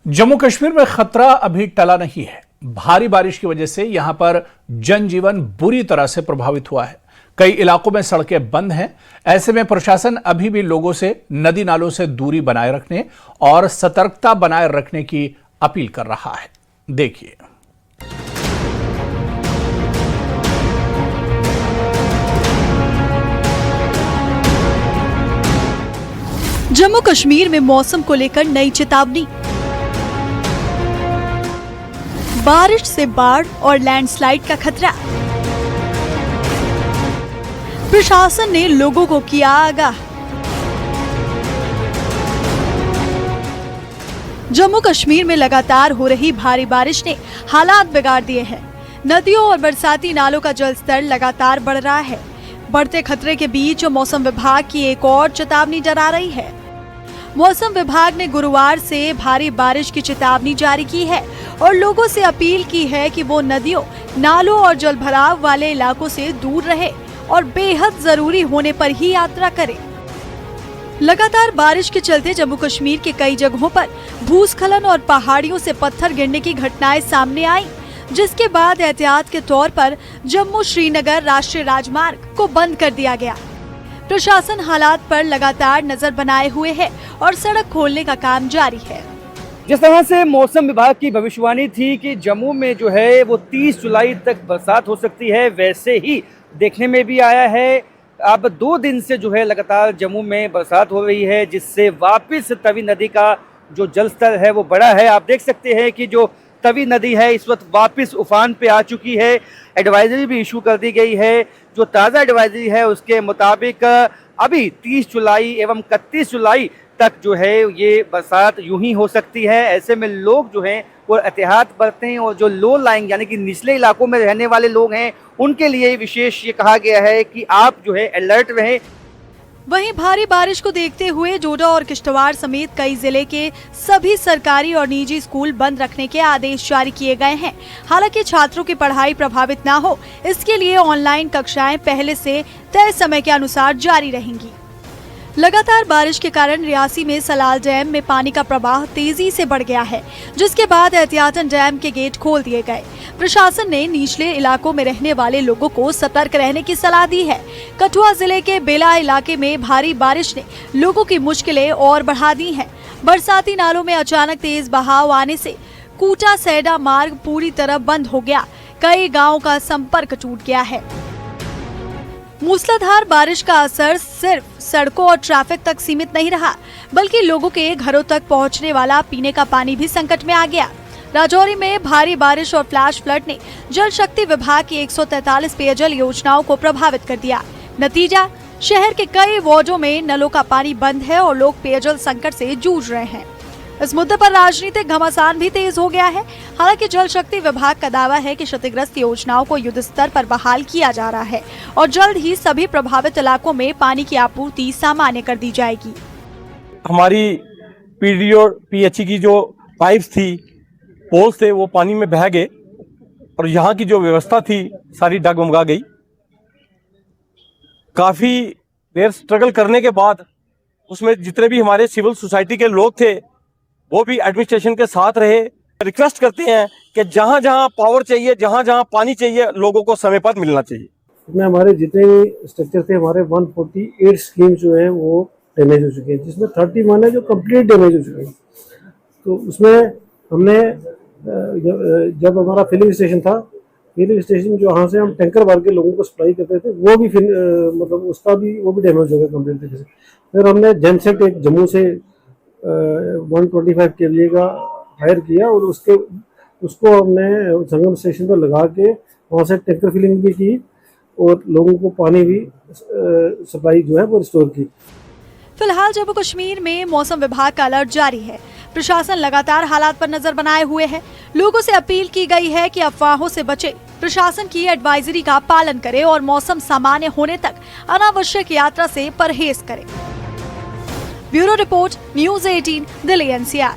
जम्मू कश्मीर में खतरा अभी टला नहीं है। भारी बारिश की वजह से यहां पर जनजीवन बुरी तरह से प्रभावित हुआ है। कई इलाकों में सड़कें बंद हैं। ऐसे में प्रशासन अभी भी लोगों से नदी नालों से दूरी बनाए रखने और सतर्कता बनाए रखने की अपील कर रहा है। देखिए। जम्मू कश्मीर में मौसम को लेकर नई चेतावनी। बारिश से बाढ़ और लैंडस्लाइड का खतरा। प्रशासन ने लोगों को किया आगाह। जम्मू कश्मीर में लगातार हो रही भारी बारिश ने हालात बिगाड़ दिए हैं। नदियों और बरसाती नालों का जलस्तर लगातार बढ़ रहा है। बढ़ते खतरे के बीच मौसम विभाग की एक और चेतावनी डरा रही है। मौसम विभाग ने गुरुवार से भारी बारिश की चेतावनी जारी की है और लोगों से अपील की है कि वो नदियों, नालों और जलभराव वाले इलाकों से दूर रहे और बेहद जरूरी होने पर ही यात्रा करें। लगातार बारिश के चलते जम्मू कश्मीर के कई जगहों पर भूस्खलन और पहाड़ियों से पत्थर गिरने की घटनाएं सामने आई, जिसके बाद एहतियात के तौर पर जम्मू श्रीनगर राष्ट्रीय राजमार्ग को बंद कर दिया गया। प्रशासन हालात पर लगातार नजर बनाए हुए है और सड़क खोलने का काम जारी है। जिस तरह से मौसम विभाग की भविष्यवाणी थी कि जम्मू में जो है वो 30 जुलाई तक बरसात हो सकती है, वैसे ही देखने में भी आया है। अब 2 दिन से जो है लगातार जम्मू में बरसात हो रही है, जिससे वापस तवी नदी का जो जलस्तर है वो बढ़ा है। आप देख सकते हैं कि जो तवी नदी है इस वक्त वापस उफान पे आ चुकी है। एडवाइजरी भी इशू कर दी गई है। जो ताज़ा एडवाइजरी है उसके मुताबिक अभी 30 जुलाई एवं 31 जुलाई तक जो है ये बरसात यूं ही हो सकती है। ऐसे में लोग जो हैं वो एहतियात बरतें और जो लो लाइंग यानी कि निचले इलाकों में रहने वाले लोग हैं उनके लिए विशेष ये कहा गया है कि आप जो है अलर्ट रहें। वहीं भारी बारिश को देखते हुए डोडा और किश्तवाड़ समेत कई जिले के सभी सरकारी और निजी स्कूल बंद रखने के आदेश जारी किए गए हैं। हालांकि छात्रों की पढ़ाई प्रभावित न हो, इसके लिए ऑनलाइन कक्षाएं पहले से तय समय के अनुसार जारी रहेंगी। लगातार बारिश के कारण रियासी में सलाल डैम में पानी का प्रवाह तेजी से बढ़ गया है, जिसके बाद एहतियातन डैम के गेट खोल दिए गए। प्रशासन ने निचले इलाकों में रहने वाले लोगों को सतर्क रहने की सलाह दी है। कठुआ जिले के बेला इलाके में भारी बारिश ने लोगों की मुश्किलें और बढ़ा दी हैं। बरसाती नालों में अचानक तेज बहाव आने से कूटा सैडा मार्ग पूरी तरह बंद हो गया। कई गाँव का संपर्क टूट गया है। मूसलाधार बारिश का असर सिर्फ सड़कों और ट्रैफिक तक सीमित नहीं रहा, बल्कि लोगों के घरों तक पहुंचने वाला पीने का पानी भी संकट में आ गया। राजौरी में भारी बारिश और फ्लैश फ्लड ने जल शक्ति विभाग की 143 पेयजल योजनाओं को प्रभावित कर दिया। नतीजा, शहर के कई वार्डों में नलों का पानी बंद है और लोग पेयजल संकट से जूझ रहे हैं। इस मुद्दे पर राजनीतिक घमासान भी तेज हो गया है। हालांकि जल शक्ति विभाग का दावा है कि क्षतिग्रस्त योजनाओं को युद्ध स्तर पर बहाल किया जा रहा है और जल्द ही सभी प्रभावित इलाकों में पानी की आपूर्ति सामान्य कर दी जाएगी। हमारी पीडी और पीएचई की जो पाइप्स थी, पोल्स थे, वो पानी में बह गए और यहाँ की जो व्यवस्था थी सारी डगमगा गई। काफ़ी देर स्ट्रगल करने के बाद उसमें जितने भी हमारे सिविल सोसाइटी के लोग थे वो भी एडमिनिस्ट्रेशन के साथ रहे। रिक्वेस्ट करते हैं कि जहाँ जहाँ पावर चाहिए, जहाँ जहाँ पानी चाहिए, लोगों को समय पर मिलना चाहिए। इसमें हमारे जितने भी स्ट्रक्चर थे, हमारे 148 स्कीम जो है वो डैमेज हो चुके हैं, जिसमें 31 है जो कंप्लीट डैमेज हो चुके हैं। तो उसमें हमने जब हमारा फिलिंग स्टेशन था, फिलिंग स्टेशन जहाँ से हम टैंकर भर के लोगों को सप्लाई करते थे वो भी मतलब उसका भी वो भी डैमेज हो गया कंप्लीट तरीके से। फिर हमने जनसेट एक जम्मू से 125 केवीए का हायर किया और उसको हमने संगम स्टेशन पर लगा के वहाँ से टैंकर फिलिंग भी की और लोगों को पानी भी सप्लाई जो है वो रिस्टोर की। फिलहाल जम्मू कश्मीर में मौसम विभाग का अलर्ट जारी है। प्रशासन लगातार हालात पर नजर बनाए हुए है। लोगों से अपील की गई है कि अफवाहों से बचे, प्रशासन की एडवाइजरी का पालन करें और मौसम सामान्य होने तक अनावश्यक यात्रा से परहेज करें। Bureau report, news 18, Delhi NCR।